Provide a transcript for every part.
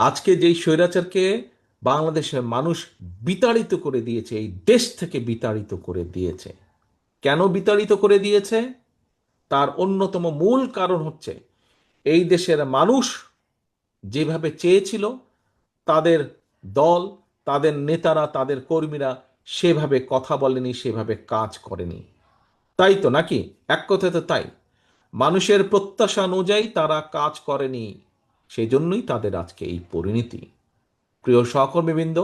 আজকে যেই স্বৈরাচারকে বাংলাদেশের মানুষ বিতাড়িত করে দিয়েছে, এই দেশ থেকে বিতাড়িত করে দিয়েছে। কেন বিতাড়িত করে দিয়েছে? তার অন্যতম মূল কারণ হচ্ছে এই দেশের মানুষ যেভাবে চেয়েছিল, তাদের দল, তাদের নেতারা, তাদের কর্মীরা সেভাবে কথা বলেনি, সেভাবে কাজ করেনি। তাই তো নাকি? এক কথায় তো তাই। মানুষের প্রত্যাশা অনুযায়ী তারা কাজ করেনি, সেই জন্যই তাদের আজকে এই পরিণতি। প্রিয় সহকর্মীবৃন্দ,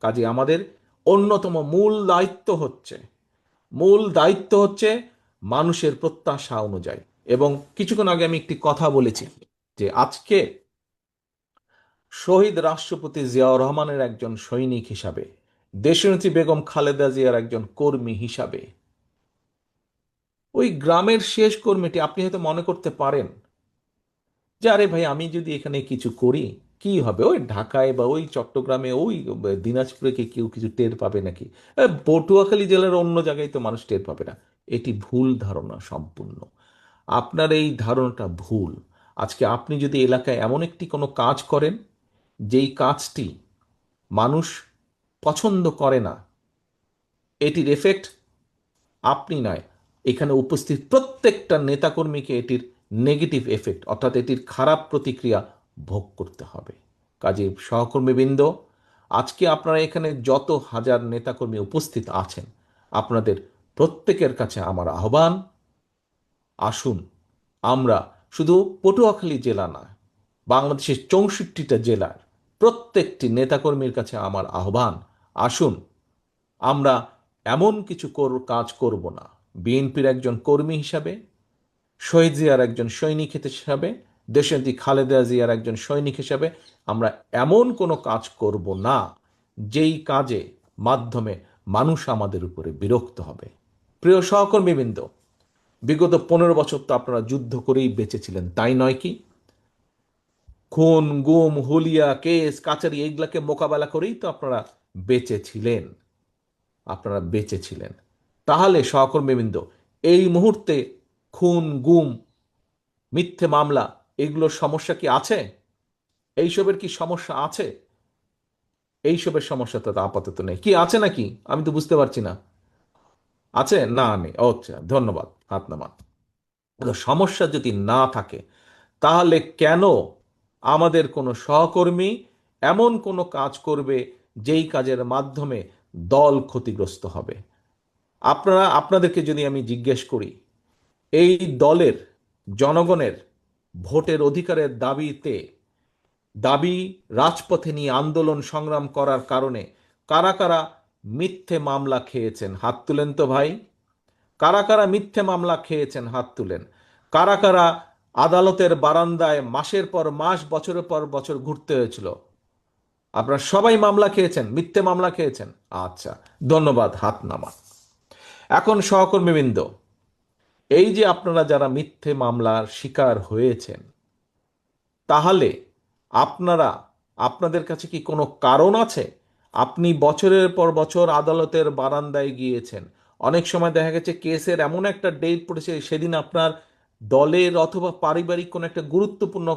কাজে আমাদের অন্যতম মূল দায়িত্ব হচ্ছে মানুষের প্রত্যাশা অনুযায়ী। এবং কিছুক্ষণ আগে আমি একটি কথা বলেছি যে আজকে শহীদ রাষ্ট্রপতি জিয়াউর রহমানের একজন সৈনিক হিসাবে, দেশনেত্রী বেগম খালেদা জিয়ার একজন কর্মী হিসাবে, ওই গ্রামের শেষ কর্মীটি আপনি হয়তো মনে করতে পারেন যে আরে ভাই, আমি যদি এখানে কিছু করি কি হবে, ওই ঢাকায় বা ওই চট্টগ্রামে ওই দিনাজপুরে কি কেউ কিছু টের পাবে নাকি? পটুয়াখালী জেলার অন্য জায়গায় তো মানুষ টের পাবে না। এটি ভুল ধারণা সম্পূর্ণ। আপনার এই ধারণাটা ভুল। আজকে আপনি যদি এলাকায় এমন একটি কোনো কাজ করেন যেই কাজটি মানুষ পছন্দ করে না, এটির এফেক্ট আপনি নয়, এখানে উপস্থিত প্রত্যেকটা নেতাকর্মীকে এটির নেগেটিভ এফেক্ট, অর্থাৎ এটির খারাপ প্রতিক্রিয়া ভোগ করতে হবে। কাজেই সহকর্মীবৃন্দ, আজকে আপনারা এখানে যত হাজার নেতাকর্মী উপস্থিত আছেন, আপনাদের প্রত্যেকের কাছে আমার আহ্বান, আসুন আমরা শুধু পটুয়াখালী জেলা নয়, বাংলাদেশের 64টা জেলার প্রত্যেকটি নেতাকর্মীর কাছে আমার আহ্বান, আসুন আমরা এমন কিছু কাজ করব না। বিএনপির একজন কর্মী হিসাবে, শহীদ জিয়ার একজন সৈনিক হিসাবে, দেশনেত্রী খালেদা জিয়ার একজন সৈনিক হিসাবে আমরা এমন কোনো কাজ করব না যেই কাজে মাধ্যমে মানুষ আমাদের উপরে বিরক্ত হবে। প্রিয় সহকর্মীবৃন্দ, বিগত 15 বছর তো আপনারা যুদ্ধ করেই বেঁচেছিলেন, তাই নয় কি? খুন, গুম, হুলিয়া, কেস কাচারি এইগুলাকে মোকাবেলা করেই তো আপনারা বেঁচে ছিলেন। তাহলে সহকর্মীবৃন্দ, এই মুহূর্তে খুন, গুম, মিথ্যে মামলা, এগুলোর সমস্যা কি আছে? এইসবের কি সমস্যা আছে? এইসবের সমস্যা তো আপাতত নেই। কি আছে নাকি? আমি তো বুঝতে পারছি না। আছে না? নেই? আচ্ছা, ধন্যবাদ, হাত নামান। তো সমস্যা যদি না থাকে, তাহলে কেন আমাদের কোনো সহকর্মী এমন কোনো কাজ করবে যেই কাজের মাধ্যমে দল ক্ষতিগ্রস্ত হবে? আপনাদেরকে যদি আমি জিজ্ঞেস করি, এই দলের, জনগণের ভোটের অধিকারের দাবি রাজপথে নিয়ে আন্দোলন সংগ্রাম করার কারণে কারা কারা মিথ্যে মামলা খেয়েছেন হাত তুলেন তো ভাই। কারা কারা মিথ্যে মামলা খেয়েছেন হাত তুলেন। কারা কারা আদালতের বারান্দায় মাসের পর মাস, বছরের পর বছর ঘুরতে হয়েছিল? আপনারা সবাই মামলা খেয়েছেন, মিথ্যে মামলা খেয়েছেন। আচ্ছা, ধন্যবাদ, হাত নামা। এখন সহকর্মীবৃন্দ, এই যে আপনারা যারা মিথ্যে মামলার শিকার হয়েছেন, তাহলে আপনারা, আপনাদের কাছে কি কোনো কারণ আছে? আপনি বছরের পর বছর আদালতের বারান্দায় গিয়েছেন, অনেক সময় দেখা গেছে কেসের এমন একটা ডেট পড়েছে, সেদিন আপনার দলের অথবা পারিবারিক কোনো একটা গুরুত্বপূর্ণ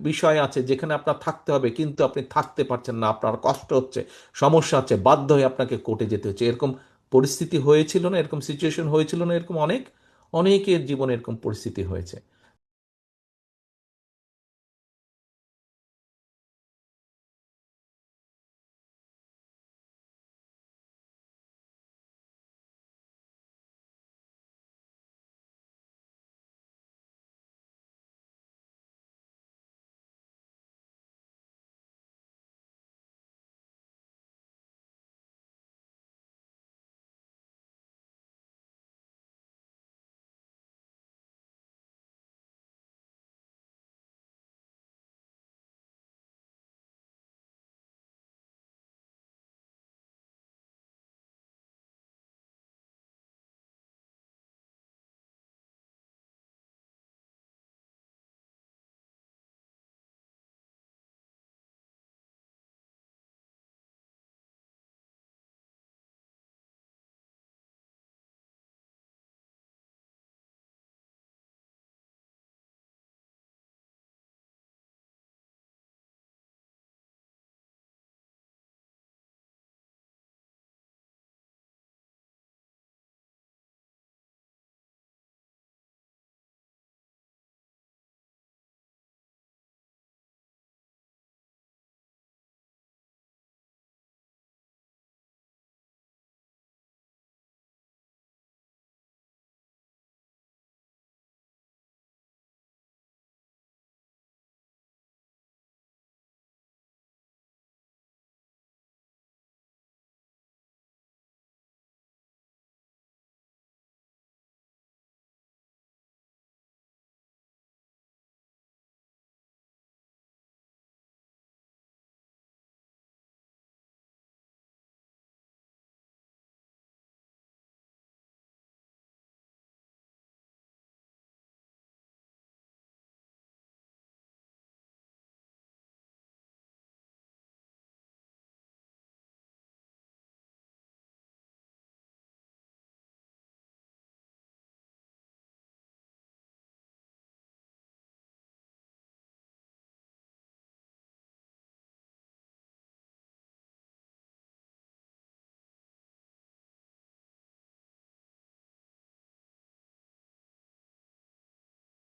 বিষয় আছে যেখানে আপনার থাকতে হবে, কিন্তু আপনি থাকতে পারছেন না, আপনার কষ্ট হচ্ছে, সমস্যা হচ্ছে, বাধ্য হয়ে আপনাকে কোর্টে যেতে হচ্ছে। এরকম পরিস্থিতি হয়েছিল না? এরকম সিচুয়েশন হয়েছিল না? এরকম অনেকের জীবনে এরকম পরিস্থিতি হয়েছে।